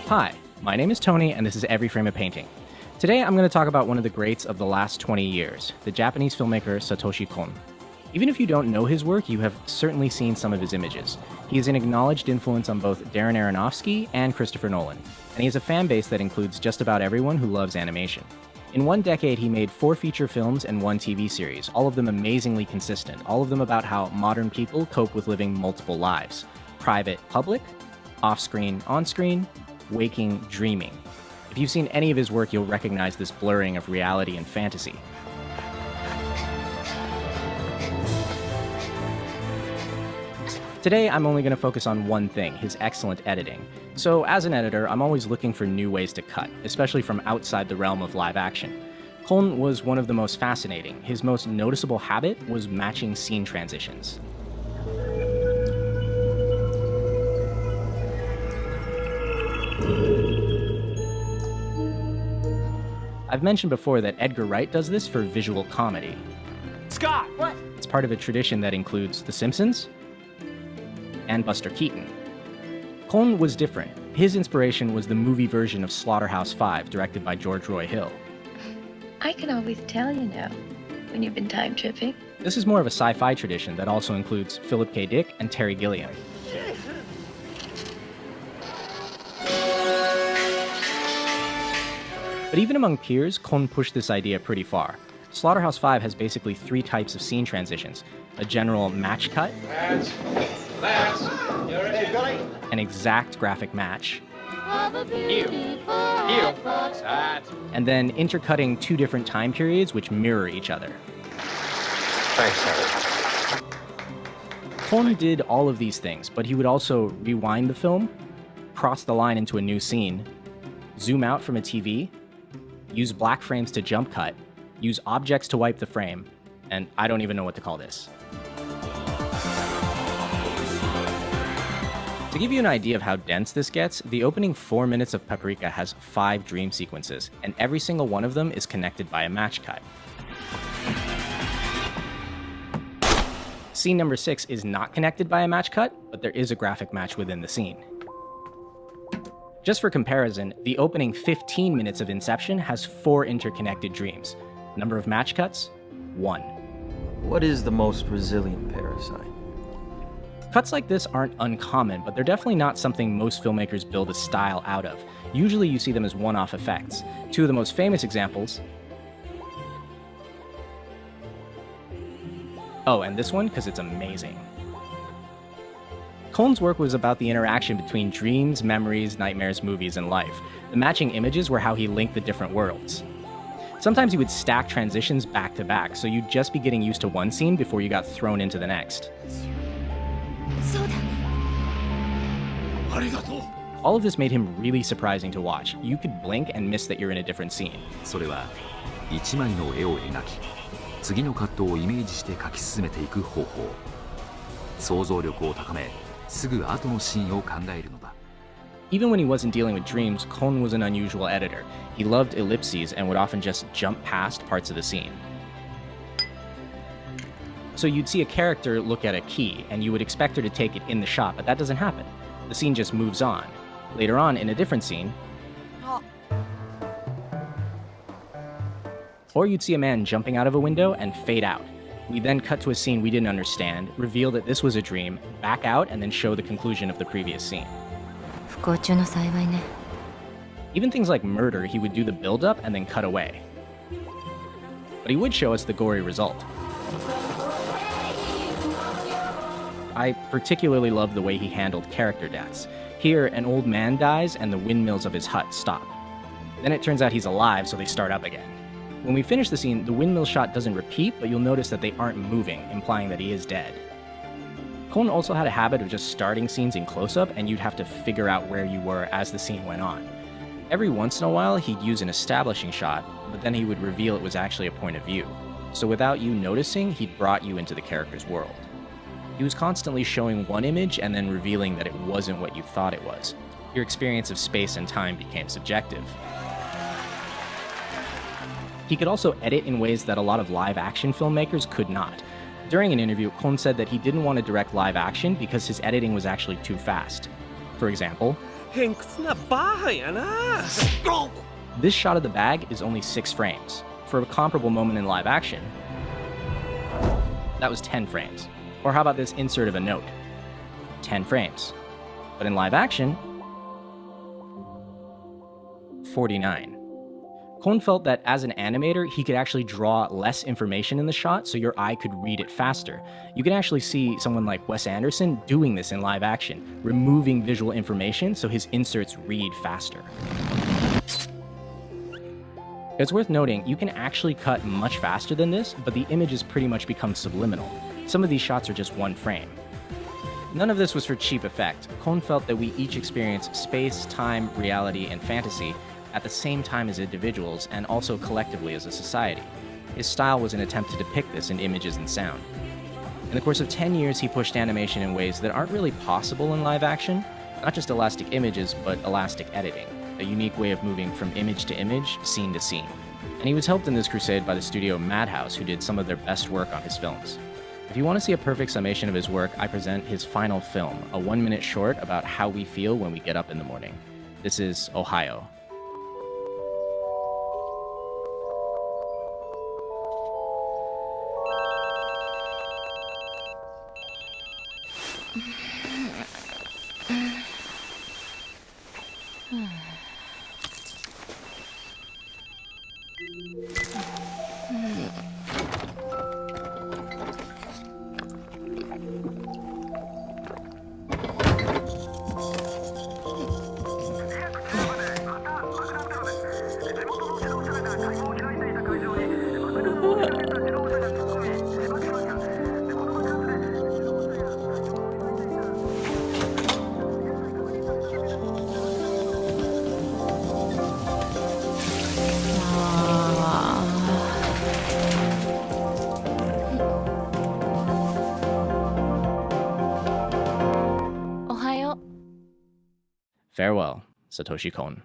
Hi, my name is Tony, and this is Every Frame a Painting. Today I'm going to talk about one of the greats of the last 20 years, the Japanese filmmaker Satoshi Kon. Even if you don't know his work, you have certainly seen some of his images. He is an acknowledged influence on both Darren Aronofsky and Christopher Nolan, and he has a fan base that includes just about everyone who loves animation. In one decade, he made 4 feature films and 1 TV series, all of them amazingly consistent, all of them about how modern people cope with living multiple lives. Private, public, off-screen, on-screen, waking, dreaming. If you've seen any of his work, you'll recognize this blurring of reality and fantasy. Today, I'm only going to focus on one thing, his excellent editing. So, as an editor, I'm always looking for new ways to cut, especially from outside the realm of live action. Kon was one of the most fascinating. His most noticeable habit was matching scene transitions. I've mentioned before that Edgar Wright does this for visual comedy. Scott! What? It's part of a tradition that includes The Simpsons and Buster Keaton. Kon was different. His inspiration was the movie version of Slaughterhouse-Five, directed by George Roy Hill. I can always tell, when you've been time tripping. This is more of a sci-fi tradition that also includes Philip K. Dick and Terry Gilliam. But even among peers, Kon pushed this idea pretty far. Slaughterhouse-Five has basically 3 types of scene transitions: a general match cut, an exact graphic match, and then intercutting 2 different time periods which mirror each other. Thanks, Harry. Kon did all of these things, but he would also rewind the film, cross the line into a new scene, zoom out from a TV, use black frames to jump cut, use objects to wipe the frame, and I don't even know what to call this. To give you an idea of how dense this gets, the opening 4 minutes of Paprika has 5 dream sequences, and every single one of them is connected by a match cut. Scene number 6 is not connected by a match cut, but there is a graphic match within the scene. Just for comparison, the opening 15 minutes of Inception has 4 interconnected dreams. Number of match cuts? 1. What is the most resilient parasite? Cuts like this aren't uncommon, but they're definitely not something most filmmakers build a style out of. Usually you see them as one-off effects. 2 of the most famous examples... Oh, and this one, because it's amazing. Kon's work was about the interaction between dreams, memories, nightmares, movies, and life. The matching images were how he linked the different worlds. Sometimes he would stack transitions back to back, so you'd just be getting used to one scene before you got thrown into the next. All of this made him really surprising to watch. You could blink and miss that you're in a different scene. それは一枚の絵を描き、次のカットをイメージして描き進めていく方法。想像力を高め、すぐ後のシーンを考えるのだ。Even when he wasn't dealing with dreams, Kon was an unusual editor. He loved ellipses and would often just jump past parts of the scene. So you'd see a character look at a key, and you would expect her to take it in the shot, but that doesn't happen. The scene just moves on. Later on, in a different scene, or you'd see a man jumping out of a window and fade out. We then cut to a scene we didn't understand, reveal that this was a dream, back out, and then show the conclusion of the previous scene. Even things like murder, he would do the build-up and then cut away. But he would show us the gory result. I particularly love the way he handled character deaths. Here, an old man dies and the windmills of his hut stop. Then it turns out he's alive, so they start up again. When we finish the scene, the windmill shot doesn't repeat, but you'll notice that they aren't moving, implying that he is dead. Kon also had a habit of just starting scenes in close-up, and you'd have to figure out where you were as the scene went on. Every once in a while, he'd use an establishing shot, but then he would reveal it was actually a point of view. So without you noticing, he'd brought you into the character's world. He was constantly showing one image and then revealing that it wasn't what you thought it was. Your experience of space and time became subjective. He could also edit in ways that a lot of live-action filmmakers could not. During an interview, Kon said that he didn't want to direct live action because his editing was actually too fast. For example, 偏屈なバーハンやな。 This shot of the bag is only 6 frames. For a comparable moment in live action, that was 10 frames. Or how about this insert of a note? 10 frames. But in live action, 49. Kon felt that as an animator, he could actually draw less information in the shot so your eye could read it faster. You can actually see someone like Wes Anderson doing this in live action, removing visual information so his inserts read faster. It's worth noting, you can actually cut much faster than this, but the images pretty much become subliminal. Some of these shots are just 1 frame. None of this was for cheap effect. Kon felt that we each experience space, time, reality, and fantasy at the same time as individuals and also collectively as a society. His style was an attempt to depict this in images and sound. In the course of 10 years, he pushed animation in ways that aren't really possible in live action, not just elastic images, but elastic editing, a unique way of moving from image to image, scene to scene. And he was helped in this crusade by the studio Madhouse, who did some of their best work on his films. If you want to see a perfect summation of his work, I present his final film, a 1-minute short about how we feel when we get up in the morning. This is Ohio. Farewell, Satoshi Kon.